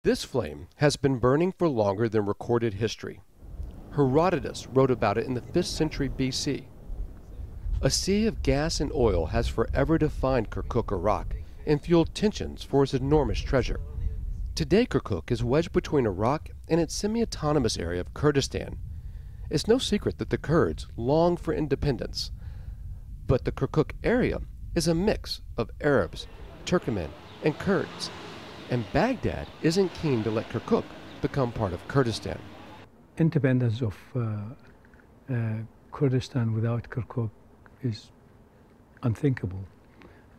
This flame has been burning for longer than recorded history. Herodotus wrote about it in the 5th century BC. A sea of gas and oil has forever defined Kirkuk, Iraq, and fueled tensions for its enormous treasure. Today, Kirkuk is wedged between Iraq and its semi-autonomous area of Kurdistan. It's no secret that the Kurds long for independence, but the Kirkuk area is a mix of Arabs, Turkmen, and Kurds, and Baghdad isn't keen to let Kirkuk become part of Kurdistan. Independence of Kurdistan without Kirkuk is unthinkable.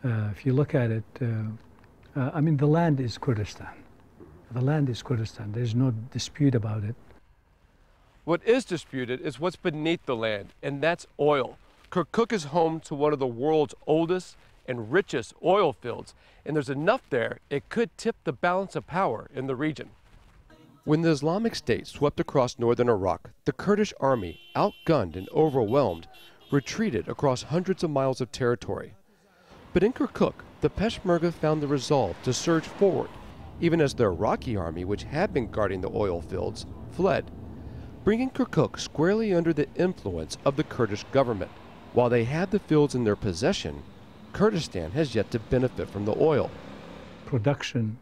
If you look at it, I mean, the land is Kurdistan. The land is Kurdistan. There's no dispute about it. What is disputed is what's beneath the land, and that's oil. Kirkuk is home to one of the world's oldest and richest oil fields, and there's enough there it could tip the balance of power in the region. When the Islamic State swept across northern Iraq, the Kurdish army, outgunned and overwhelmed, retreated across hundreds of miles of territory. But in Kirkuk, the Peshmerga found the resolve to surge forward, even as the Iraqi army, which had been guarding the oil fields, fled, bringing Kirkuk squarely under the influence of the Kurdish government. While they had the fields in their possession, Kurdistan has yet to benefit from the oil. Production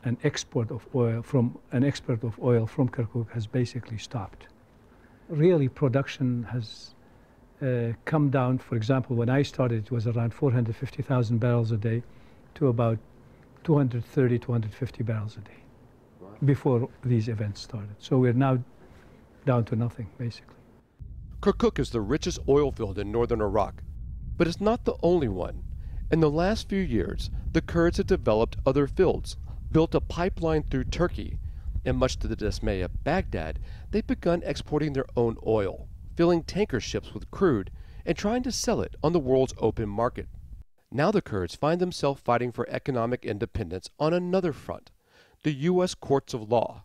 and export of oil from Kirkuk has basically stopped. Really, production has come down. For example, when I started, it was around 450,000 barrels a day to about 230, 250 barrels a day before these events started. So we're now down to nothing, basically. Kirkuk is the richest oil field in northern Iraq, but it's not the only one. In the last few years, the Kurds have developed other fields, built a pipeline through Turkey, and much to the dismay of Baghdad, they've begun exporting their own oil, filling tanker ships with crude and trying to sell it on the world's open market. Now the Kurds find themselves fighting for economic independence on another front, the U.S. courts of law.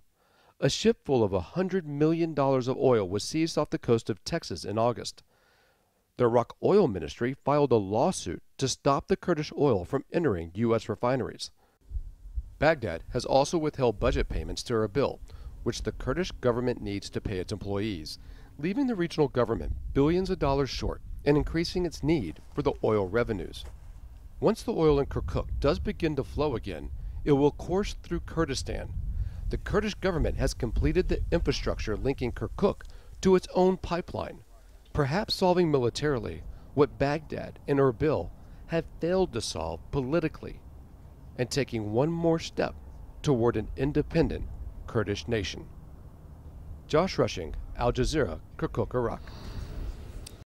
A ship full of $100 million of oil was seized off the coast of Texas in August. The Iraq Oil Ministry filed a lawsuit to stop the Kurdish oil from entering U.S. refineries. Baghdad has also withheld budget payments to Erbil, which the Kurdish government needs to pay its employees, leaving the regional government billions of dollars short and increasing its need for the oil revenues. Once the oil in Kirkuk does begin to flow again, it will course through Kurdistan. The Kurdish government has completed the infrastructure linking Kirkuk to its own pipeline, perhaps solving militarily what Baghdad and Erbil have failed to solve politically, and taking one more step toward an independent Kurdish nation. Josh Rushing, Al Jazeera, Kirkuk, Iraq.